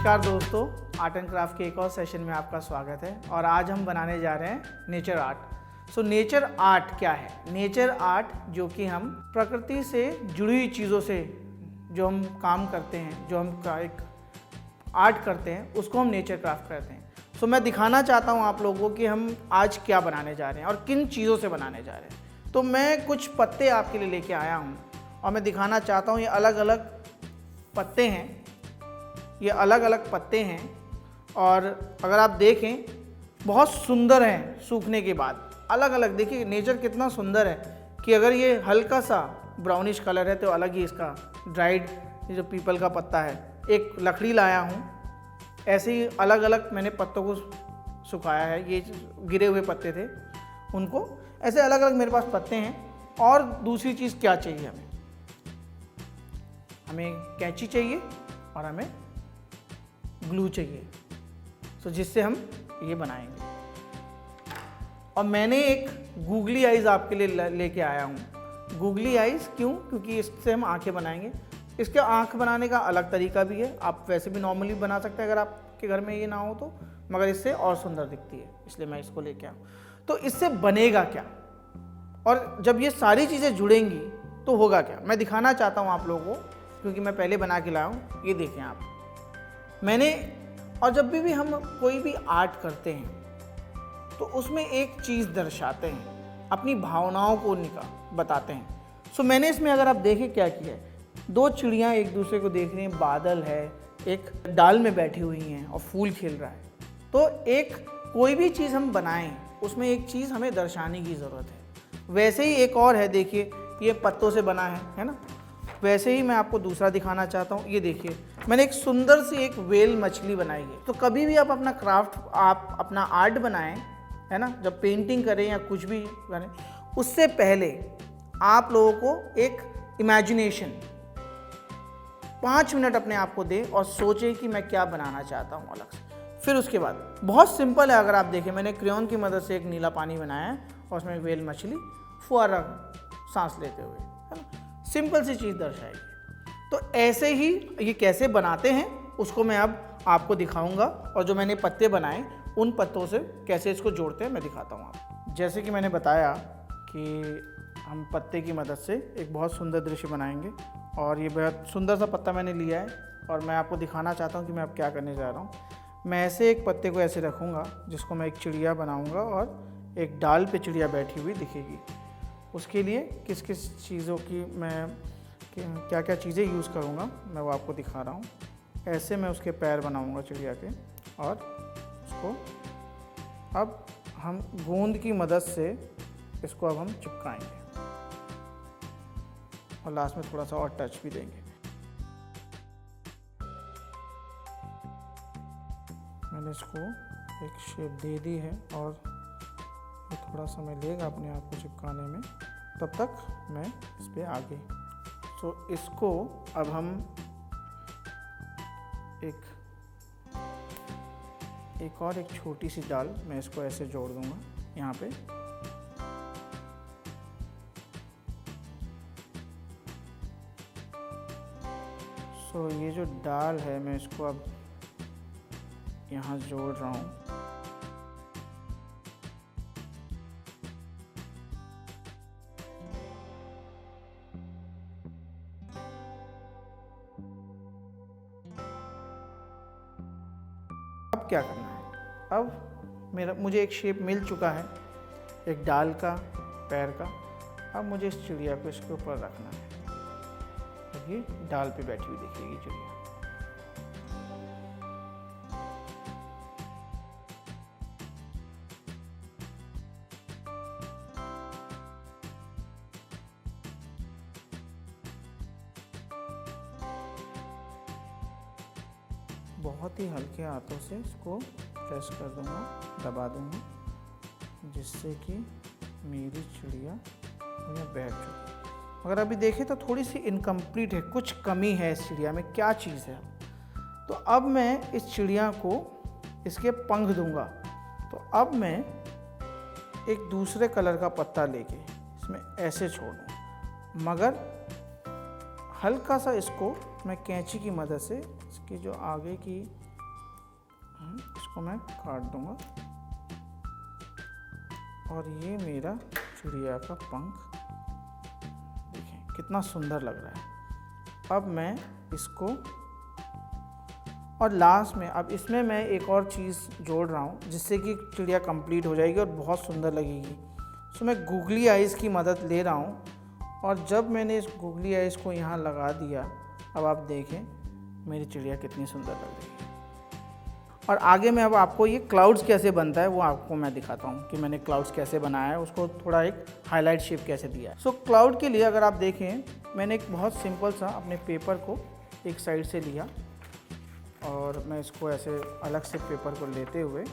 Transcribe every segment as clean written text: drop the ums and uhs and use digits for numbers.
नमस्कार दोस्तों, art and craft के एक और सेशन में आपका स्वागत है। और आज हम बनाने जा रहे हैं नेचर आर्ट। नेचर आर्ट क्या है? नेचर आर्ट जो कि हम प्रकृति से जुड़ी हुई चीज़ों से जो हम काम करते हैं, जो हम एक आर्ट करते हैं, उसको हम नेचर क्राफ्ट करते हैं। मैं दिखाना चाहता हूँ आप लोगों को कि हम आज क्या बनाने जा रहे हैं और किन चीज़ों से बनाने जा रहे हैं। तो मैं कुछ पत्ते आपके लिए लेके आया हूँ और मैं दिखाना चाहता हूँ। ये अलग अलग पत्ते हैं, ये अलग अलग पत्ते हैं और अगर आप देखें बहुत सुंदर हैं सूखने के बाद। अलग अलग देखिए नेचर कितना सुंदर है कि अगर ये हल्का सा ब्राउनिश कलर है तो अलग ही इसका ड्राइड, ये जो पीपल का पत्ता है। एक लकड़ी लाया हूँ, ऐसे ही अलग अलग मैंने पत्तों को सुखाया है। ये गिरे हुए पत्ते थे, उनको ऐसे अलग अलग मेरे पास पत्ते हैं। और दूसरी चीज़ क्या चाहिए हमें कैंची चाहिए और हमें ग्लू चाहिए, जिससे हम ये बनाएंगे। और मैंने एक गूगली आइज़ आपके लिए लेके आया हूँ। गूगली आइज़ क्यों? क्योंकि इससे हम आंखें बनाएंगे। इसके आंख बनाने का अलग तरीका भी है, आप वैसे भी नॉर्मली बना सकते हैं अगर आपके घर में ये ना हो तो, मगर इससे और सुंदर दिखती है, इसलिए मैं इसको लेके आया हूँ। तो इससे बनेगा क्या और जब ये सारी चीज़ें जुड़ेंगी तो होगा क्या, मैं दिखाना चाहता हूँ आप लोगों को, क्योंकि मैं पहले बना के लाया हूँ। ये देखें आप, मैंने और जब भी हम कोई भी आर्ट करते हैं तो उसमें एक चीज़ दर्शाते हैं, अपनी भावनाओं को बताते हैं। मैंने इसमें अगर आप देखें क्या किया है, दो चिड़ियाँ एक दूसरे को देख रही हैं, बादल है, एक डाल में बैठी हुई हैं और फूल खिल रहा है। तो एक कोई भी चीज़ हम बनाएं उसमें एक चीज़ हमें दर्शाने की ज़रूरत है। वैसे ही एक और है, देखिए ये पत्तों से बना है ना। वैसे ही मैं आपको दूसरा दिखाना चाहता हूँ। ये देखिए मैंने एक सुंदर सी एक व्हेल मछली बनाई है। तो कभी भी आप अपना क्राफ्ट, आप अपना आर्ट बनाएं, है ना, जब पेंटिंग करें या कुछ भी करें, उससे पहले आप लोगों को एक इमेजिनेशन 5 मिनट अपने आप को दें और सोचें कि मैं क्या बनाना चाहता हूँ अलग से। फिर उसके बाद बहुत सिंपल है, अगर आप देखें मैंने क्रेयॉन की मदद से एक नीला पानी बनाया है और उसमें व्हेल मछली फुहारा सांस लेते हुए, है ना, सिंपल सी चीज़ दर्शाएगी। तो ऐसे ही ये कैसे बनाते हैं उसको मैं अब आपको दिखाऊंगा, और जो मैंने पत्ते बनाए उन पत्तों से कैसे इसको जोड़ते हैं मैं दिखाता हूँ आपको। जैसे कि मैंने बताया कि हम पत्ते की मदद से एक बहुत सुंदर दृश्य बनाएंगे, और ये बहुत सुंदर सा पत्ता मैंने लिया है और मैं आपको दिखाना चाहता हूँ कि मैं अब क्या करने जा रहा हूँ। मैं ऐसे एक पत्ते को ऐसे रखूँगा जिसको मैं एक चिड़िया बनाऊँगा और एक डाल पे चिड़िया बैठी हुई दिखेगी। उसके लिए किस किस चीज़ों की मैं क्या क्या चीज़ें यूज़ करूँगा मैं वो आपको दिखा रहा हूँ। ऐसे मैं उसके पैर बनाऊँगा चिड़िया के, और उसको अब हम गोंद की मदद से इसको अब हम चिपकाएंगे और लास्ट में थोड़ा सा और टच भी देंगे। मैंने इसको एक शेप दे दी है और ये थोड़ा समय लेगा अपने आप को चिपकाने में, तब तक मैं इस पर आगे। इसको अब हम एक और एक छोटी सी डाल मैं इसको ऐसे जोड़ दूंगा यहाँ पे। ये जो डाल है मैं इसको अब यहाँ जोड़ रहा हूँ। अब क्या करना है, अब मुझे एक शेप मिल चुका है, एक डाल का, पैर का। अब मुझे इस चिड़िया को इसके ऊपर रखना है, ये डाल पे बैठी हुई दिखेगी चिड़िया। बहुत ही हल्के हाथों से इसको प्रेस कर दूंगा, दबा दूंगा, जिससे कि मेरी चिड़िया यहाँ बैठ चुकी। अगर अभी देखें तो थोड़ी सी इनकम्प्लीट है, कुछ कमी है इस चिड़िया में। क्या चीज़ है? तो अब मैं इस चिड़िया को इसके पंख दूंगा। तो अब मैं एक दूसरे कलर का पत्ता लेके इसमें ऐसे छोड़ूँ, मगर हल्का सा इसको मैं कैंची की मदद से इसकी जो आगे की इसको मैं काट दूंगा और ये मेरा चिड़िया का पंख, देखें कितना सुंदर लग रहा है। अब मैं इसको, और लास्ट में अब इसमें मैं एक और चीज़ जोड़ रहा हूँ जिससे कि चिड़िया कंप्लीट हो जाएगी और बहुत सुंदर लगेगी। सो मैं गूगली आइज़ की मदद ले रहा हूँ, और जब मैंने इस गूगली आइज़ को यहाँ लगा दिया, अब आप देखें मेरी चिड़िया कितनी सुंदर लग रही है। और आगे मैं अब आपको ये क्लाउड्स कैसे बनता है वो आपको मैं दिखाता हूँ कि मैंने क्लाउड्स कैसे बनाया है, उसको थोड़ा एक हाईलाइट शेप कैसे दिया है। सो क्लाउड के लिए अगर आप देखें, मैंने एक बहुत सिंपल सा अपने पेपर को एक साइड से लिया और मैं इसको ऐसे अलग से पेपर को लेते हुए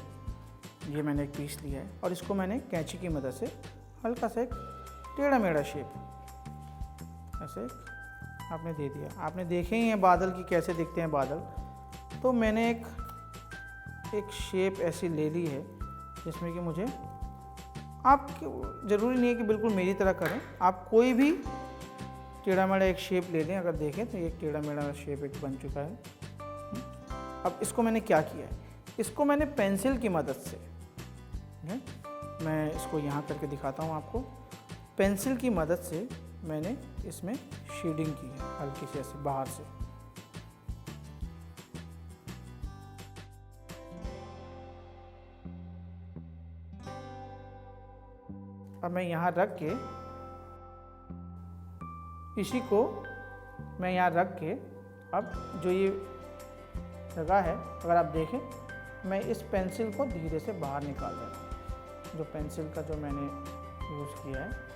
ये मैंने एक पीस लिया है और इसको मैंने कैंची की मदद से हल्का सा एक टेढ़ा मेढ़ा शेप ऐसे आपने दे दिया। आपने देखे ही हैं बादल की कैसे दिखते हैं बादल, तो मैंने एक शेप ऐसी ले ली है जिसमें कि मुझे, आप ज़रूरी नहीं है कि बिल्कुल मेरी तरह करें, आप कोई भी टेढ़ा मेढ़ा एक शेप ले लें। अगर देखें तो एक टेढ़ा मेढ़ा शेप एक बन चुका है। अब इसको मैंने क्या किया है, इसको मैंने पेंसिल की मदद से, मैं इसको यहाँ करके दिखाता हूँ आपको। पेंसिल की मदद से मैंने इसमें शेडिंग की है हल्की सी ऐसे बाहर से। अब मैं यहाँ रख के, इसी को मैं यहाँ रख के, अब जो ये जगह है अगर आप देखें, मैं इस पेंसिल को धीरे से बाहर निकाल दे रहा हूँ। जो पेंसिल का जो मैंने यूज़ किया है,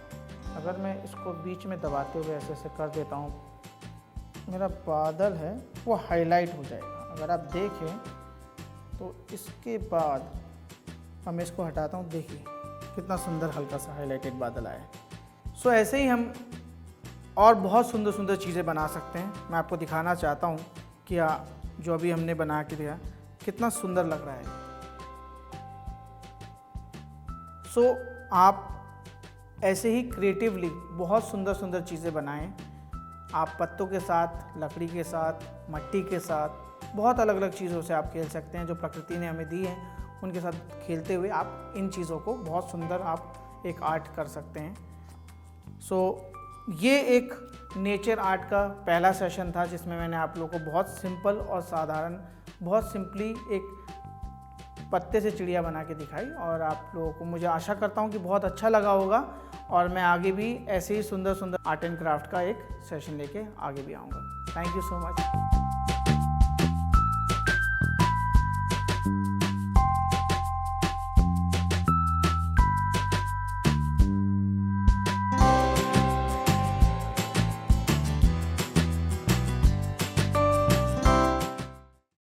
अगर मैं इसको बीच में दबाते हुए ऐसे ऐसे कर देता हूँ, मेरा बादल है वो हाईलाइट हो जाएगा। अगर आप देखें तो इसके बाद अब मैं इसको हटाता हूँ, देखिए कितना सुंदर हल्का सा हाईलाइटेड बादल आया है। सो ऐसे ही हम और बहुत सुंदर सुंदर चीज़ें बना सकते हैं। मैं आपको दिखाना चाहता हूँ कि जो अभी हमने बना के दिया कितना सुंदर लग रहा है। सो आप ऐसे ही क्रिएटिवली बहुत सुंदर सुंदर चीज़ें बनाएं। आप पत्तों के साथ, लकड़ी के साथ, मिट्टी के साथ, बहुत अलग अलग चीज़ों से आप खेल सकते हैं जो प्रकृति ने हमें दी है। उनके साथ खेलते हुए आप इन चीज़ों को बहुत सुंदर आप एक आर्ट कर सकते हैं। सो ये एक नेचर आर्ट का पहला सेशन था जिसमें मैंने आप लोगों को बहुत सिंपल और साधारण, बहुत सिंपली एक पत्ते से चिड़िया बना के दिखाई, और आप लोगों को मुझे आशा करता हूँ कि बहुत अच्छा लगा होगा। और मैं आगे भी ऐसे ही सुंदर सुंदर आर्ट एंड क्राफ्ट का एक सेशन लेके आगे भी आऊँगा। Thank you so much.